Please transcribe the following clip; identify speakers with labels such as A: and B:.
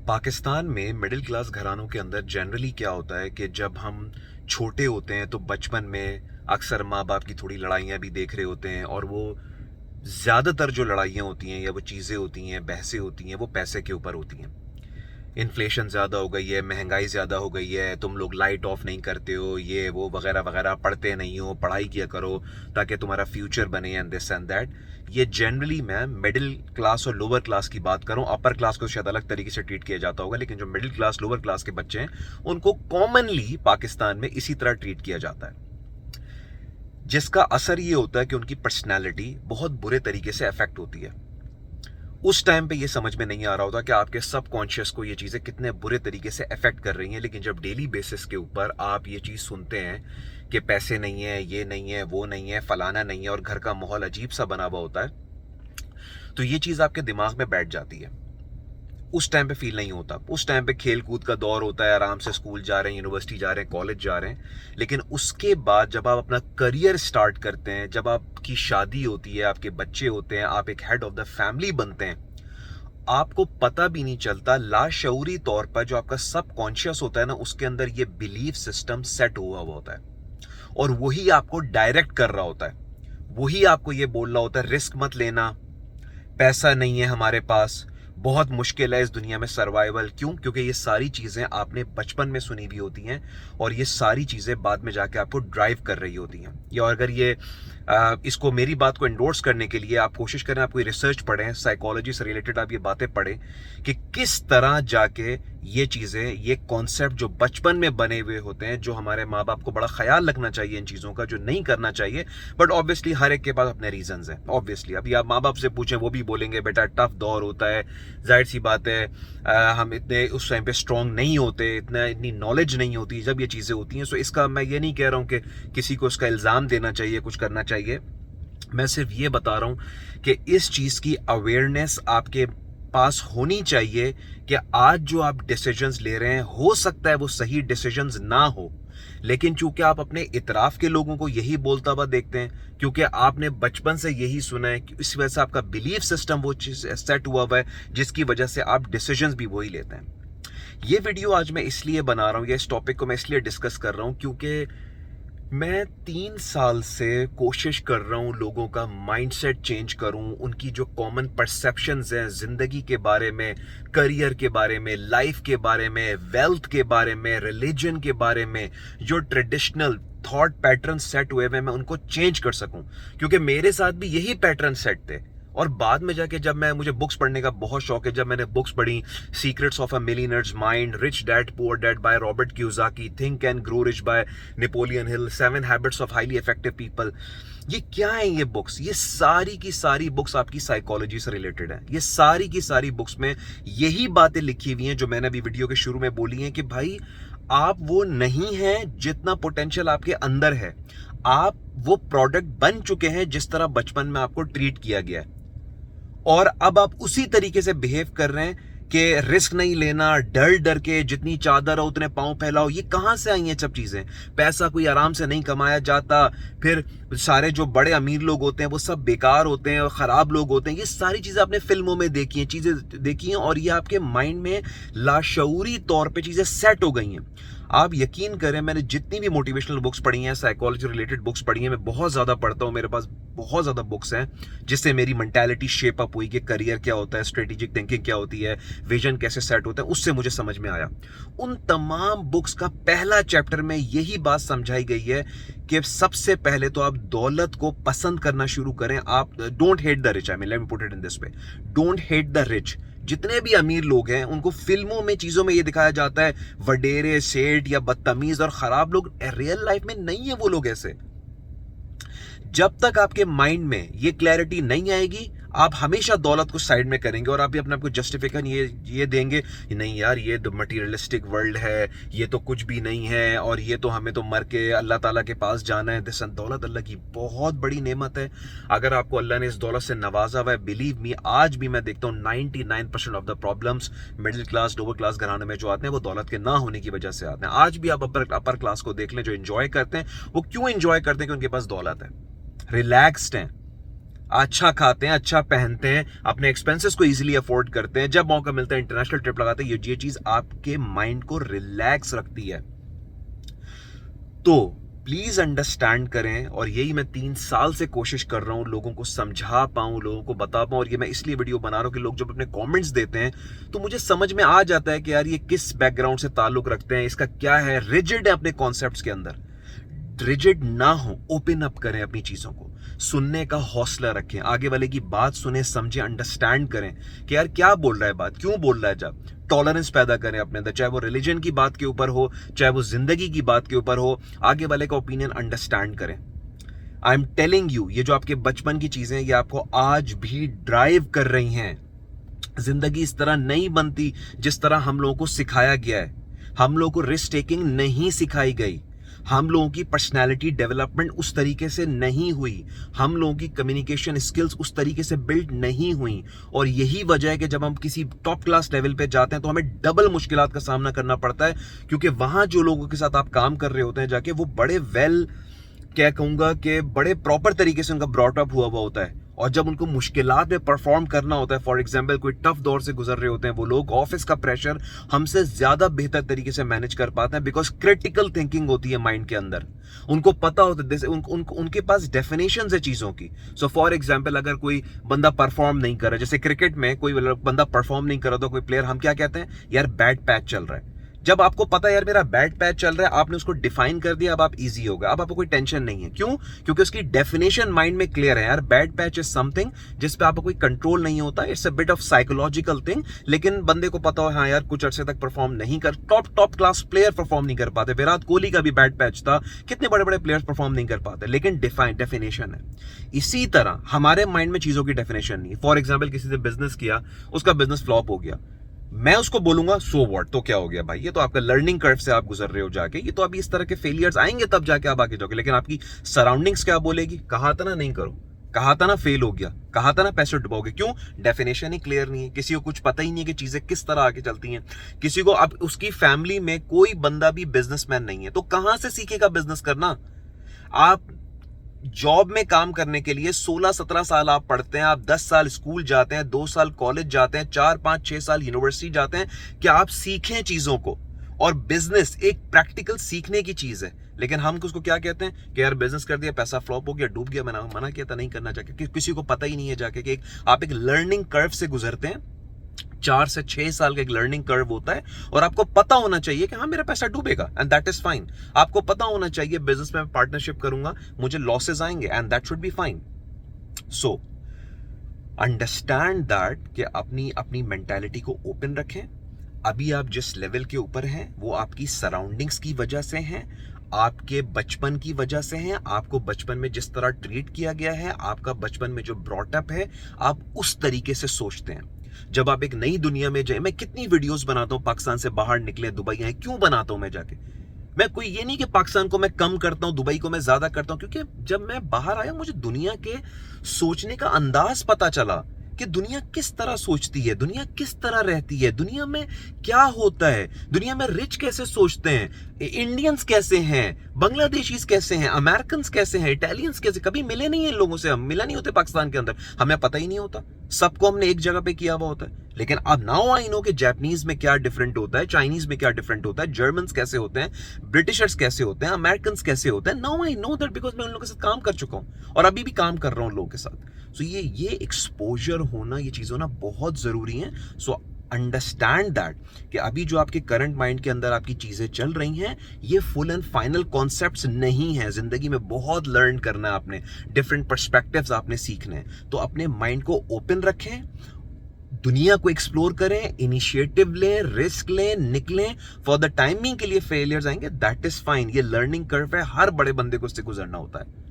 A: पाकिस्तान में middle class घरानों के अंदर जनरली क्या होता है कि जब हम छोटे होते हैं तो बचपन में अक्सर माँ बाप की थोड़ी लड़ाइयाँ भी देख रहे होते हैं और वो ज़्यादातर जो लड़ाइयाँ होती हैं या वो चीज़ें होती हैं, बहसें होती हैं, वो पैसे के ऊपर होती हैं। इन्फ्लेशन ज़्यादा हो गई है, महंगाई ज़्यादा हो गई है, तुम लोग लाइट ऑफ नहीं करते हो, ये वो वगैरह वगैरह, पढ़ते नहीं हो, पढ़ाई किया करो ताकि तुम्हारा फ्यूचर बने एंड दिस एंड दैट। ये जनरली मैं मिडिल क्लास और लोअर क्लास की बात करूं, अपर क्लास को शायद अलग तरीके से ट्रीट किया जाता होगा, लेकिन जो मिडिल क्लास लोअर क्लास के बच्चे हैं उनको कॉमनली पाकिस्तान में इसी तरह ट्रीट किया जाता है, जिसका असर ये होता है कि उनकी पर्सनैलिटी बहुत बुरे तरीके से अफेक्ट होती है। उस टाइम पे ये समझ में नहीं आ रहा होता कि आपके सबकॉन्शियस को ये चीज़ें कितने बुरे तरीके से अफेक्ट कर रही हैं, लेकिन जब डेली बेसिस के ऊपर आप ये चीज़ सुनते हैं कि पैसे नहीं है, ये नहीं है, वो नहीं है, फलाना नहीं है, और घर का माहौल अजीब सा बना हुआ होता है, तो ये चीज़ आपके दिमाग में बैठ जाती है। उस टाइम पे फील नहीं होता। उस टाइम पे खेल कूद का दौर होता है, आराम से स्कूल जा रहे हैं, यूनिवर्सिटी जा रहे हैं, कॉलेज जा रहे हैं। लेकिन उसके बाद जब आप अपना करियर स्टार्ट करते हैं, जब आपकी शादी होती है, आपके बच्चे होते हैं, आप एक हेड ऑफ द फैमिली बनते हैं, आपको पता भी नहीं चलता, लाशऊरी तौर पर जो आपका सबकॉन्शियस होता है ना, उसके अंदर ये बिलीफ सिस्टम सेट हुआ हुआ होता है और वही आपको डायरेक्ट कर रहा होता है। वही आपको ये बोल रहा होता है, रिस्क मत लेना, पैसा नहीं है हमारे पास, बहुत मुश्किल है इस दुनिया में सर्वाइवल। क्यों? क्योंकि ये सारी चीज़ें आपने बचपन में सुनी भी होती हैं और ये सारी चीज़ें बाद में जाके आपको ड्राइव कर रही होती हैं। या अगर ये इसको, मेरी बात को एंडोर्स करने के लिए आप कोशिश करें, आप कोई रिसर्च पढ़ें, साइकोलॉजी से रिलेटेड आप ये बातें पढ़ें कि किस तरह जाके ये चीज़ें, ये कॉन्सेप्ट जो बचपन में बने हुए होते हैं, जो हमारे माँ बाप को बड़ा ख्याल रखना चाहिए इन चीज़ों का, जो नहीं करना चाहिए, बट ऑब्वियसली हर एक के पास अपने रीजंस हैं। ऑब्वियसली अभी आप माँ बाप से पूछें, वो भी बोलेंगे बेटा टफ दौर होता है, जाहिर सी बात है, हम इतने उस टाइम पे स्ट्रांग नहीं होते, इतनी नॉलेज नहीं होती जब ये चीज़ें होती हैं। सो इसका मैं ये नहीं कह रहा हूँ कि किसी को इसका इल्ज़ाम देना चाहिए, कुछ करना चाहिए। मैं सिर्फ ये बता रहा हूँ कि इस चीज़ की अवेयरनेस आपके पास होनी चाहिए कि आज जो आप डिसीजंस ले रहे हैं, हो सकता है वो सही डिसीजंस ना हो, लेकिन चूंकि आप अपने इतराफ के लोगों को यही बोलता हुआ देखते हैं, क्योंकि आपने बचपन से यही सुना है, इस वजह से आपका बिलीफ सिस्टम वो चीज सेट हुआ है, जिसकी वजह से आप डिसीजंस भी वही लेते हैं। ये वीडियो आज मैं इसलिए बना रहा हूँ, या इस टॉपिक को मैं इसलिए डिस्कस कर रहा हूँ क्योंकि मैं 3 साल से कोशिश कर रहा हूँ लोगों का माइंडसेट चेंज करूँ, उनकी जो कॉमन परसेप्शंस हैं जिंदगी के बारे में, करियर के बारे में, लाइफ के बारे में, वेल्थ के बारे में, रिलीजन के बारे में, जो ट्रेडिशनल थॉट पैटर्न सेट हुए हैं, मैं उनको चेंज कर सकूं। क्योंकि मेरे साथ भी यही पैटर्न सेट थे, और बाद में जाके जब मुझे बुक्स पढ़ने का बहुत शौक है, जब मैंने बुक्स पढ़ी, secrets of a millionaires mind, rich dad poor dad by Robert Kiyosaki, think and grow rich by Napoleon Hill, 7 habits of highly effective people, ये क्या है ये बुक्स? ये सारी की सारी बुक्स आपकी साइकोलॉजी से रिलेटेड है। ये सारी की सारी बुक्स में यही बातें लिखी हुई हैं जो मैंने अभी वीडियो के शुरू में बोली हैं कि भाई आप वो नहीं हैं जितना पोटेंशियल आपके अंदर है, आप वो प्रोडक्ट बन चुके हैं जिस तरह बचपन में आपको ट्रीट किया गया है, और अब आप उसी तरीके से बिहेव कर रहे हैं कि रिस्क नहीं लेना, डर डर के, जितनी चादर हो उतने पांव फैलाओ। ये कहां से आई हैं सब चीजें? पैसा कोई आराम से नहीं कमाया जाता, फिर सारे जो बड़े अमीर लोग होते हैं वो सब बेकार होते हैं और खराब लोग होते हैं। ये सारी चीजें आपने फिल्मों में देखी हैं, चीजें देखी हैं, और ये आपके माइंड में लाशऊरी तौर पे चीजें सेट हो गई हैं। आप यकीन करें, मैंने जितनी भी मोटिवेशनल बुक्स पढ़ी हैं, साइकोलॉजी रिलेटेड बुक्स पढ़ी हैं, मैं बहुत ज़्यादा पढ़ता हूँ, मेरे पास बहुत ज़्यादा बुक्स हैं जिससे मेरी मेंटालिटी शेप अप हुई कि करियर क्या होता है, स्ट्रेटेजिक थिंकिंग क्या होती है, विजन कैसे सेट होता है, उससे मुझे समझ में आया। उन तमाम बुक्स का पहला चैप्टर में यही बात समझाई गई है कि सबसे पहले तो आप दौलत को पसंद करना शुरू करें। आप don't hate the rich, I mean let me put it in this way, don't hate the rich. जितने भी अमीर लोग हैं उनको फिल्मों में, चीजों में ये दिखाया जाता है वडेरे, सेठ या बदतमीज और खराब लोग, रियल लाइफ में नहीं है वो लोग ऐसे। जब तक आपके माइंड में ये क्लैरिटी नहीं आएगी, आप हमेशा दौलत को साइड में करेंगे और आप अपने आप को जस्टिफिकेशन ये देंगे, नहीं यार ये तो मटीरियलिस्टिक वर्ल्ड है, ये तो कुछ भी नहीं है, और ये तो हमें तो मर के अल्लाह ताला के पास जाना है। दौलत अल्लाह की बहुत बड़ी नेमत है। अगर आपको अल्लाह ने इस दौलत से नवाजा हुआ है, बिलीव मी, आज भी मैं देखता हूँ 99% of the problems middle class, lower class घरानों में जो आते हैं वो दौलत के ना होने की वजह से आते हैं। आज भी आप अपर क्लास को देख लें, जो इंजॉय करते हैं, वो क्यों इंजॉय करते हैं? कि उनके पास दौलत है, रिलैक्स्ड हैं, अच्छा खाते हैं, अच्छा पहनते हैं, अपने एक्सपेंसेस को इजीली अफोर्ड करते हैं, जब मौका मिलता है इंटरनेशनल ट्रिप लगाते हैं। ये चीज आपके माइंड को रिलैक्स रखती है। तो प्लीज अंडरस्टैंड करें, और यही मैं 3 साल से कोशिश कर रहा हूं, लोगों को समझा पाऊं, लोगों को बता पाऊं। और ये मैं इसलिए वीडियो बना रहा हूं कि लोग जब अपने कमेंट्स देते हैं तो मुझे समझ में आ जाता है कि यार ये किस बैकग्राउंड से ताल्लुक रखते हैं, इसका क्या है, रिजिड है अपने कॉन्सेप्ट्स के अंदर। रिजिड ना हो, ओपन अप करें अपनी चीजों को, सुनने का हौसला रखें, आगे वाले की बात सुने, समझे, अंडरस्टैंड करें कि यार क्या बोल रहा है, बात क्यों बोल रहा है। जब टॉलरेंस पैदा करें अपने अंदर, चाहे वो रिलीजन की बात के ऊपर हो, चाहे वो जिंदगी की बात के ऊपर हो, आगे वाले का ओपिनियन अंडरस्टैंड करें। आई एम टेलिंग यू, ये जो आपके बचपन की चीजें ये आपको आज भी ड्राइव कर रही हैं। जिंदगी इस तरह नहीं बनती जिस तरह हम लोगों को सिखाया गया है। हम लोगों को रिस्क टेकिंग नहीं सिखाई गई, हम लोगों की पर्सनालिटी डेवलपमेंट उस तरीके से नहीं हुई, हम लोगों की कम्युनिकेशन स्किल्स उस तरीके से बिल्ड नहीं हुई। और यही वजह है कि जब हम किसी टॉप क्लास लेवल पे जाते हैं तो हमें डबल मुश्किलात का सामना करना पड़ता है, क्योंकि वहां जो लोगों के साथ आप काम कर रहे होते हैं जाके, वो बड़े क्या कहूंगा कि बड़े प्रॉपर तरीके से उनका ब्रॉट अप हुआ होता है। और जब उनको मुश्किलात में परफॉर्म करना होता है, फॉर एग्जांपल कोई टफ दौर से गुजर रहे होते हैं वो लोग, ऑफिस का प्रेशर हमसे ज्यादा बेहतर तरीके से मैनेज कर पाते हैं, बिकॉज क्रिटिकल थिंकिंग होती है माइंड के अंदर। उनको पता होता है, उनके पास डेफिनेशन है चीजों की। सो फॉर एग्जाम्पल अगर कोई बंदा परफॉर्म नहीं कर रहा, जैसे क्रिकेट में कोई बंदा परफॉर्म नहीं कर रहा, तो कोई प्लेयर, हम क्या कहते हैं, यार बैड पैच चल रहा है। जब आपको पता है यार मेरा बैड पैच चल रहा है, आपने उसको डिफाइन कर दिया, अब आप इजी हो गए, अब आपको कोई टेंशन नहीं है। क्यों? क्योंकि उसकी डेफिनेशन माइंड में क्लियर है। यार बैड पैच इज समथिंग जिस पे आपको कोई कंट्रोल नहीं होता, it's a bit of psychological thing. लेकिन बंदे को पता हो, हाँ यार कुछ अरसे तक परफॉर्म नहीं कर, टॉप क्लास प्लेयर परफॉर्म नहीं कर पाते। विराट कोहली का भी बैड पैच था, कितने बड़े बड़े प्लेयर्स परफॉर्म नहीं कर पाते, लेकिन डेफिनेशन है। इसी तरह हमारे माइंड में चीजों की डेफिनेशन नहीं है। फॉर एग्जाम्पल किसी से बिजनेस किया, उसका बिजनेस फ्लॉप हो गया, मैं उसको बोलूंगा सो व्हाट, तो क्या हो गया भाई, ये तो आपका लर्निंग कर्व से आप गुजर रहे हो जाके, ये तो अभी इस तरह के फेलियर्स आएंगे तब जाके आप आगे जाओगे। लेकिन आपकी सराउंडिंग्स क्या बोलेगी, कहा था ना नहीं करो, कहा था ना फेल हो गया, कहा था ना पैसे डुबाओगे। क्यों? डेफिनेशन ही क्लियर नहीं है, किसी को कुछ पता ही नहीं है कि चीजें किस तरह आगे चलती हैं। किसी को, अब उसकी फैमिली में कोई बंदा भी बिजनेसमैन नहीं है, तो कहां से सीखेगा बिजनेस करना। आप जॉब में काम करने के लिए 16-17 साल आप पढ़ते हैं, आप 10 साल स्कूल जाते हैं, 2 साल कॉलेज जाते हैं, 4-5-6 साल यूनिवर्सिटी जाते हैं कि आप सीखें चीजों को। और बिजनेस एक प्रैक्टिकल सीखने की चीज है। लेकिन हम उसको क्या कहते हैं कि यार बिजनेस कर दिया, पैसा फ्लॉप हो गया, डूब गया, मैंने मना किया था नहीं करना चाहिए। किसी को पता ही नहीं है जाके कि आप एक लर्निंग कर्व से गुजरते हैं, 4 से 6 साल का एक लर्निंग कर्व होता है। और आपको पता होना चाहिए कि हाँ मेरा पैसा डूबेगा, एंड दैट इज फाइन। आपको पता होना चाहिए बिजनेस में पार्टनरशिप करूंगा, मुझे लॉसेस आएंगे, and that should be fine. So understand that कि अपनी मेंटालिटी को ओपन रखें। अभी आप जिस लेवल के ऊपर हैं वो आपकी सराउंडिंग्स की वजह से हैं, आपके बचपन की वजह से हैं। आपको बचपन में जिस तरह ट्रीट किया गया है, आपका बचपन में जो ब्रॉटअप है, आप उस तरीके से सोचते हैं। जब आप एक नई दुनिया में जाए, मैं कितनी वीडियोस बनाता हूं, पाकिस्तान से बाहर निकले, दुबई आए, क्यों बनाता हूं मैं जाके। मैं कोई ये नहीं कि पाकिस्तान को मैं कम करता हूं, दुबई को मैं ज्यादा करता हूं, क्योंकि जब मैं बाहर आया मुझे दुनिया के सोचने का अंदाज पता चला कि दुनिया किस तरह सोचती है, दुनिया किस तरह रहती है, दुनिया में क्या होता है, दुनिया में रिच कैसे सोचते हैं, इंडियंस कैसे हैं, बांग्लादेशीज कैसे हैं, अमेरिकन कैसे हैं, इटालियंस कैसे। कभी मिले नहीं है इन लोगों से, हम मिला नहीं होते पाकिस्तान के अंदर, हमें पता ही नहीं होता, सबको हमने एक जगह पे किया हुआ होता है। लेकिन अब नाउ आई नो कि जापानीज में क्या डिफरेंट होता है, चाइनीज में क्या डिफरेंट होता है, जर्मन्स कैसे होते हैं, ब्रिटिशर्स कैसे होते हैं, अमेरिकन कैसे होते हैं। Now I know that because मैं उन लोगों के साथ काम कर चुका हूं और अभी भी काम कर रहा हूं लोगों के साथ। सो ये एक्सपोजर होना, ये चीज होना बहुत जरूरी है। सो अंडरस्टैंड दैट कि अभी जो आपके करंट माइंड के अंदर आपकी चीजें चल रही हैं, ये फुल एंड फाइनल कॉन्सेप्ट्स नहीं है। जिंदगी में बहुत लर्न करना है आपने, डिफरेंट पर्सपेक्टिव्स आपने सीखने हैं। तो अपने माइंड को ओपन रखें, दुनिया को एक्सप्लोर करें, इनिशिएटिव लें, रिस्क लें, निकलें। फॉर द टाइमिंग के लिए फेलियर्स आएंगे, दैट इज फाइन। ये लर्निंग कर्व है, हर बड़े बंदे को उससे गुजरना होता है।